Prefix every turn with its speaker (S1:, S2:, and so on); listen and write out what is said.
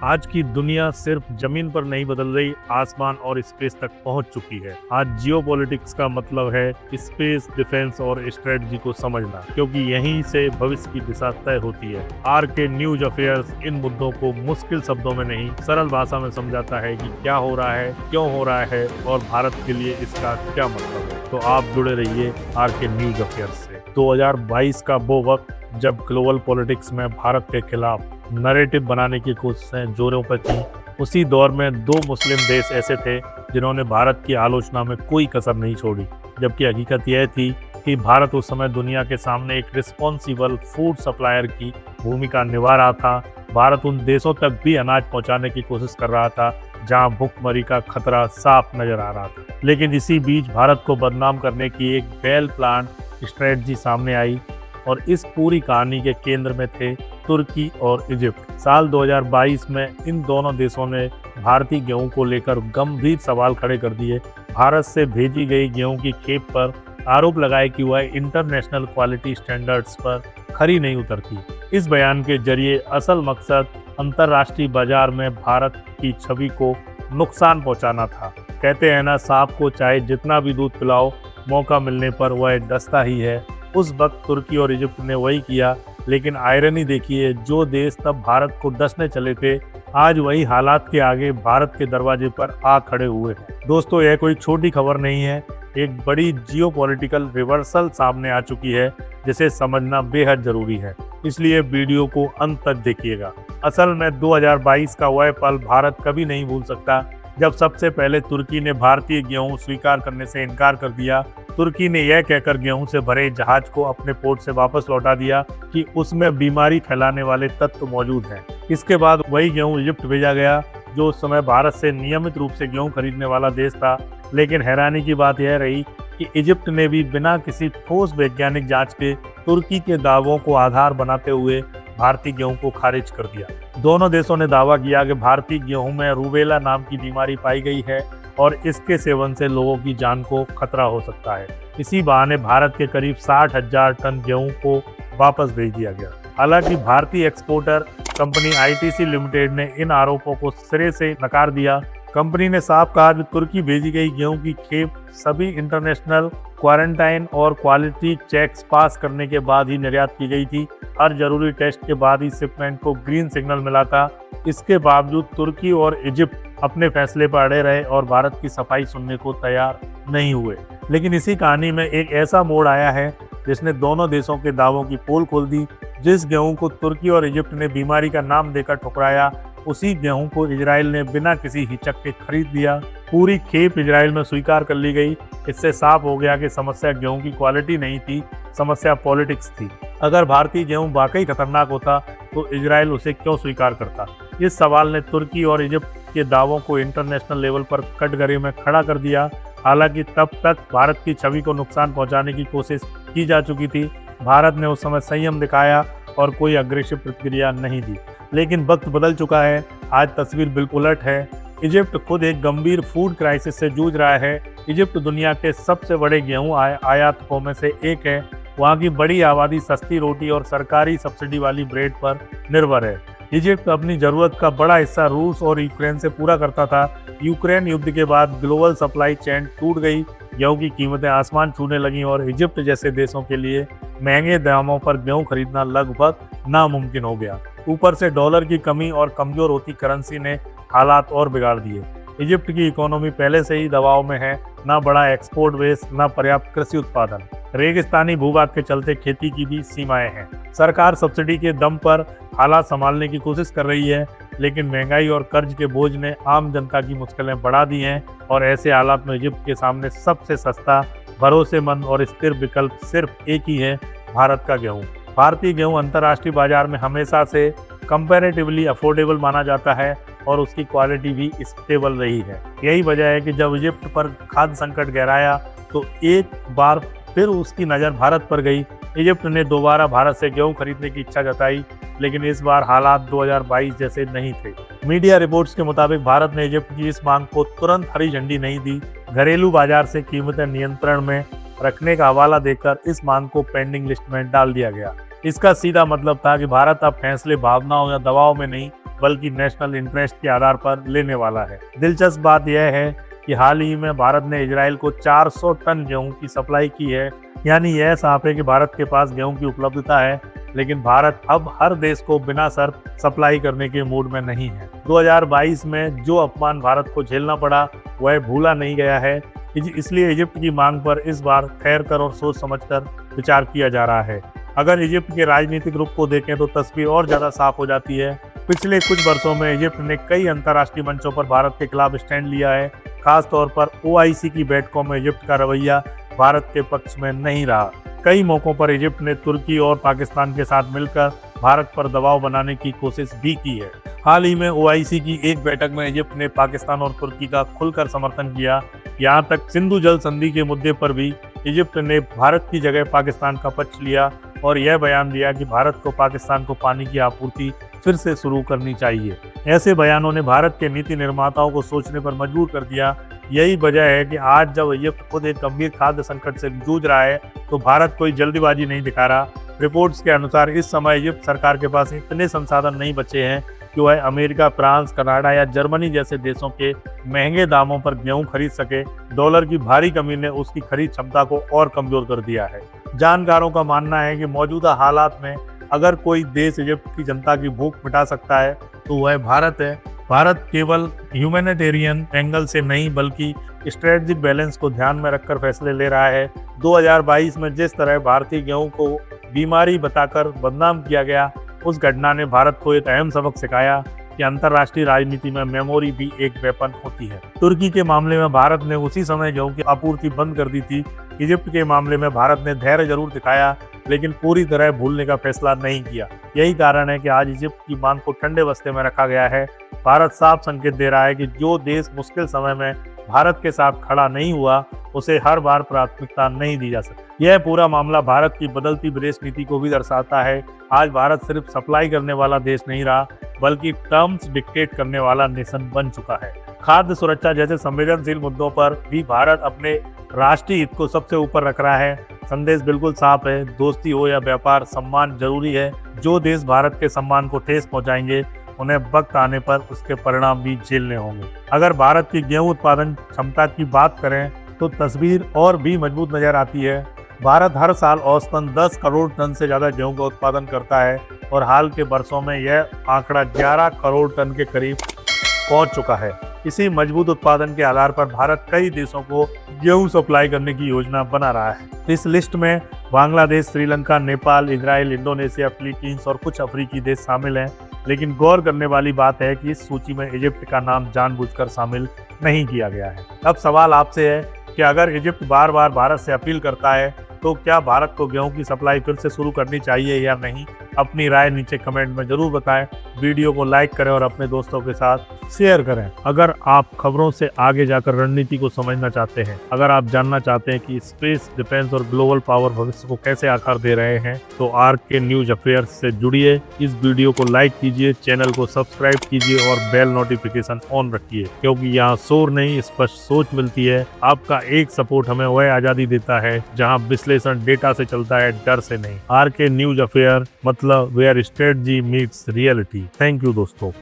S1: आज की दुनिया सिर्फ जमीन पर नहीं बदल रही, आसमान और स्पेस तक पहुंच चुकी है। आज जियोपॉलिटिक्स का मतलब है स्पेस, डिफेंस और स्ट्रेटजी को समझना, क्योंकि यहीं से भविष्य की दिशा तय होती है। आर के न्यूज अफेयर्स इन मुद्दों को मुश्किल शब्दों में नहीं, सरल भाषा में समझाता है कि क्या हो रहा है, क्यों हो रहा है और भारत के लिए इसका क्या मतलब है। तो आप जुड़े रहिए आर के न्यूज अफेयर्स से। 2022 का वो वक्त जब ग्लोबल पॉलिटिक्स में भारत के खिलाफ नैरेटिव बनाने की कोशिशें जोरों पर थी। उसी दौर में दो मुस्लिम देश ऐसे थे जिन्होंने भारत की आलोचना में कोई कसर नहीं छोड़ी, जबकि हकीकत यह थी कि भारत उस समय दुनिया के सामने एक रिस्पॉन्सिबल फूड सप्लायर की भूमिका निभा रहा था। भारत उन देशों तक भी अनाज पहुंचाने की कोशिश कर रहा था जहां भुखमरी का खतरा साफ नजर आ रहा था। लेकिन इसी बीच भारत को बदनाम करने की एक वेल प्लान स्ट्रेटजी सामने आई और इस पूरी कहानी के केंद्र में थे तुर्की और इजिप्ट। साल 2022 में इन दोनों देशों ने भारतीय गेहूं को लेकर गंभीर सवाल खड़े कर दिए। भारत से भेजी गई गेहूं की खेप पर आरोप लगाए कि वह इंटरनेशनल क्वालिटी स्टैंडर्ड्स पर खरी नहीं उतरती। इस बयान के जरिए असल मकसद अंतर्राष्ट्रीय बाजार में भारत की छवि को नुकसान पहुंचाना था। कहते हैं ना, सांप को चाहे जितना भी दूध पिलाओ, मौका मिलने पर वह डसता ही है। उस वक्त तुर्की और इजिप्ट ने वही किया, लेकिन आयरनी देखिए, जो देश तब भारत को डसने चले थे, आज वही हालात के आगे भारत के दरवाजे पर आ खड़े हुए हैं। दोस्तों, यह कोई छोटी खबर नहीं है, एक बड़ी जियोपॉलिटिकल रिवर्सल सामने आ चुकी है जिसे समझना बेहद जरूरी है। इसलिए वीडियो को अंत तक देखिएगा। असल में 2022 का वह पल भारत कभी नहीं भूल सकता जब सबसे पहले तुर्की ने भारतीय गेहूं स्वीकार करने से इनकार कर दिया। तुर्की ने यह कहकर गेहूं से भरे जहाज को अपने पोर्ट से वापस लौटा दिया कि उसमें बीमारी फैलाने वाले तत्व मौजूद हैं। इसके बाद वही गेहूं इजिप्ट भेजा गया, जो उस समय भारत से नियमित रूप से गेहूं खरीदने वाला देश था। लेकिन हैरानी की बात यह रही कि इजिप्ट ने भी बिना किसी ठोस वैज्ञानिक जांच के तुर्की के दावों को आधार बनाते हुए भारतीय गेहूं को खारिज कर दिया। दोनों देशों ने दावा किया कि भारतीय गेहूं में रूबेला नाम की बीमारी पाई गई है और इसके सेवन से लोगों की जान को खतरा हो सकता है। इसी बहाने भारत के करीब 60,000 टन गेहूं को वापस भेज दिया गया। हालांकि भारतीय एक्सपोर्टर कंपनी आईटीसी लिमिटेड ने इन आरोपों को सिरे से नकार दिया। कंपनी ने साफ कहा कि तुर्की भेजी गई गेहूं की खेप सभी इंटरनेशनल क्वारंटाइन और क्वालिटी चेक्स पास करने के बाद ही निर्यात की गई थी। हर जरूरी टेस्ट के बाद ही शिपमेंट को ग्रीन सिग्नल मिला था। इसके बावजूद तुर्की और इजिप्ट अपने फैसले पर अड़े रहे और भारत की सफाई सुनने को तैयार नहीं हुए। लेकिन इसी कहानी में एक ऐसा मोड़ आया है जिसने दोनों देशों के दावों की पोल खोल दी। जिस गेहूं को तुर्की और इजिप्ट ने बीमारी का नाम देकर ठुकराया, उसी गेहूं को इजराइल ने बिना किसी हिचक के खरीद लिया। पूरी खेप इजराइल में स्वीकार कर ली गई। इससे साफ हो गया कि समस्या गेहूं की क्वालिटी नहीं थी, समस्या पॉलिटिक्स थी। अगर भारतीय गेहूं वाकई खतरनाक होता तो इजराइल उसे क्यों स्वीकार करता? इस सवाल ने तुर्की और इजिप्ट के दावों को इंटरनेशनल लेवल पर कटघरे में खड़ा कर दिया। हालांकि तब तक भारत की छवि को नुकसान पहुंचाने की कोशिश की जा चुकी थी। भारत ने उस समय संयम दिखाया और कोई अग्रेसिव प्रतिक्रिया नहीं दी। लेकिन वक्त बदल चुका है, आज तस्वीर बिल्कुल उलट है। इजिप्ट खुद एक गंभीर फूड क्राइसिस से जूझ रहा है। इजिप्ट दुनिया के सबसे बड़े गेहूं आयातकों में से एक है। वहाँ की बड़ी आबादी सस्ती रोटी और सरकारी सब्सिडी वाली ब्रेड पर निर्भर है। इजिप्ट अपनी जरूरत का बड़ा हिस्सा रूस और यूक्रेन से पूरा करता था। यूक्रेन युद्ध के बाद ग्लोबल सप्लाई चेन टूट गई, गेहूं की कीमतें आसमान छूने लगीं और इजिप्ट जैसे देशों के लिए महंगे दामों पर गेहूं खरीदना लगभग नामुमकिन हो गया। ऊपर से डॉलर की कमी और कमजोर होती करेंसी ने हालात और बिगाड़ दिए। इजिप्ट की इकोनॉमी पहले से ही दबाव में है, ना बड़ा एक्सपोर्ट बेस, ना पर्याप्त कृषि उत्पादन। रेगिस्तानी भूभाग के चलते खेती की भी सीमाएं हैं। सरकार सब्सिडी के दम पर हालात संभालने की कोशिश कर रही है, लेकिन महंगाई और कर्ज के बोझ ने आम जनता की मुश्किलें बढ़ा दी हैं। और ऐसे हालात में इजिप्ट के सामने सबसे सस्ता, भरोसेमंद और स्थिर विकल्प सिर्फ एक ही है, भारत का गेहूं। भारतीय गेहूं अंतर्राष्ट्रीय बाजार में हमेशा से कंपैरेटिवली अफोर्डेबल माना जाता है और उसकी क्वालिटी भी स्टेबल रही है। यही वजह है कि जब इजिप्ट पर खाद्य संकट गहराया तो एक बार फिर उसकी नज़र भारत पर गई। इजिप्ट ने दोबारा भारत से गेहूं खरीदने की इच्छा जताई, लेकिन इस बार हालात 2022 जैसे नहीं थे। मीडिया रिपोर्ट्स के मुताबिक भारत ने इजिप्ट की इस मांग को तुरंत हरी झंडी नहीं दी। घरेलू बाजार से कीमतें नियंत्रण में रखने का हवाला देकर इस मांग को पेंडिंग लिस्ट में डाल दिया गया। इसका सीधा मतलब था कि भारत अब फैसले भावनाओं या दबाव में नहीं बल्कि नेशनल इंटरेस्ट के आधार पर लेने वाला है। दिलचस्प बात यह है कि हाल ही में भारत ने इजराइल को 400 टन गेहूं की सप्लाई की है। यानी यह साफ है कि भारत के पास गेहूं की उपलब्धता है, लेकिन भारत अब हर देश को बिना शर्त सप्लाई करने के मूड में नहीं है। 2022 में जो अपमान भारत को झेलना पड़ा वह भूला नहीं गया है, इसलिए इजिप्ट की मांग पर इस बार ठहर कर और सोच समझकर विचार किया जा रहा है। अगर इजिप्ट के राजनीतिक रुख को देखें तो तस्वीर और ज़्यादा साफ हो जाती है। पिछले कुछ वर्षों में इजिप्ट ने कई अंतर्राष्ट्रीय मंचों पर भारत के खिलाफ स्टैंड लिया है। खास तौर पर OIC की बैठकों में इजिप्ट का रवैया भारत के पक्ष में नहीं रहा। कई मौकों पर इजिप्ट ने तुर्की और पाकिस्तान के साथ मिलकर भारत पर दबाव बनाने की कोशिश भी की है। हाल ही में OIC की एक बैठक में इजिप्ट ने पाकिस्तान और तुर्की का खुलकर समर्थन किया। यहाँ तक सिंधु जल संधि के मुद्दे पर भी इजिप्ट ने भारत की जगह पाकिस्तान का पक्ष लिया और यह बयान दिया कि भारत को पाकिस्तान को पानी की आपूर्ति फिर से शुरू करनी चाहिए। ऐसे बयानों ने भारत के नीति निर्माताओं को सोचने पर मजबूर कर दिया। यही वजह है कि आज जब इजिप्ट खुद एक गंभीर खाद्य संकट से जूझ रहा है तो भारत कोई जल्दीबाजी नहीं दिखा रहा। रिपोर्ट्स के अनुसार इस समय इजिप्ट सरकार के पास इतने संसाधन नहीं बचे हैं कि वह अमेरिका, फ्रांस, कनाडा या जर्मनी जैसे देशों के महंगे दामों पर गेहूं खरीद सके। डॉलर की भारी कमी ने उसकी खरीद क्षमता को और कमजोर कर दिया है। जानकारों का मानना है कि मौजूदा हालात में अगर कोई देश इजिप्ट की जनता की भूख मिटा सकता है तो वह भारत है। भारत केवल ह्यूमैनिटेरियन एंगल से नहीं बल्कि स्ट्रेटेजिक बैलेंस को ध्यान में रखकर फैसले ले रहा है। 2022 में जिस तरह भारतीय गेहूं को बीमारी बताकर बदनाम किया गया, उस घटना ने भारत को एक अहम सबक सिखाया कि अंतर्राष्ट्रीय राजनीति में मेमोरी भी एक वेपन होती है। तुर्की के मामले में भारत ने उसी समय गेहूं की आपूर्ति बंद कर दी थी। इजिप्ट के मामले में भारत ने धैर्य जरूर दिखाया, लेकिन पूरी तरह भूलने का फैसला नहीं किया। यही कारण है कि आज इजिप्ट की मांग को ठंडे बस्ते में रखा गया है। भारत साफ संकेत दे रहा है कि जो देश मुश्किल समय में भारत के साथ खड़ा नहीं हुआ, उसे हर बार प्राथमिकता नहीं दी जा सकती। यह पूरा मामला भारत की बदलती विदेश नीति को भी दर्शाता है। आज भारत सिर्फ सप्लाई करने वाला देश नहीं रहा, बल्कि टर्म्स डिक्टेट करने वाला नेशन बन चुका है। खाद्य सुरक्षा जैसे संवेदनशील मुद्दों पर भी भारत अपने राष्ट्रीय हित को सबसे ऊपर रख रहा है। संदेश बिल्कुल साफ है, दोस्ती हो या व्यापार, सम्मान जरूरी है। जो देश भारत के सम्मान को ठेस पहुंचाएंगे, उन्हें वक्त आने पर उसके परिणाम भी झेलने होंगे। अगर भारत की गेहूं उत्पादन क्षमता की बात करें तो तस्वीर और भी मजबूत नजर आती है। भारत हर साल औसतन 10 करोड़ टन से ज़्यादा गेहूं का उत्पादन करता है और हाल के वर्षों में यह आंकड़ा 11 करोड़ टन के करीब पहुंच चुका है। इसी मजबूत उत्पादन के आधार पर भारत कई देशों को गेहूं सप्लाई करने की योजना बना रहा है। इस लिस्ट में Bangladesh, Sri Lanka, Nepal, Israel, Indonesia, Philippines और कुछ अफ्रीकी देश शामिल हैं। लेकिन गौर करने वाली बात है कि इस सूची में इजिप्ट का नाम जानबूझकर शामिल नहीं किया गया है। अब सवाल आपसे है कि अगर इजिप्ट बार बार भारत से अपील करता है तो क्या भारत को गेहूं की सप्लाई फिर से शुरू करनी चाहिए या नहीं? अपनी राय नीचे कमेंट में जरूर बताएं। वीडियो को लाइक करें और अपने दोस्तों के साथ शेयर करें। अगर आप खबरों से आगे जाकर रणनीति को समझना चाहते हैं, अगर आप जानना चाहते हैं कि स्पेस, डिफेंस और ग्लोबल पावर भविष्य को कैसे आकार दे रहे हैं, तो RK न्यूज अफेयर्स से जुड़िए। इस वीडियो को लाइक कीजिए, चैनल को सब्सक्राइब कीजिए और बेल नोटिफिकेशन ऑन रखिए, क्योंकि यहाँ शोर नहीं, स्पष्ट सोच मिलती है। आपका एक सपोर्ट हमें वह आजादी देता है जहाँ विश्लेषण डेटा से चलता है, डर से नहीं। RK न्यूज अफेयर मतलब where strategy meets reality. Thank you दोस्तों।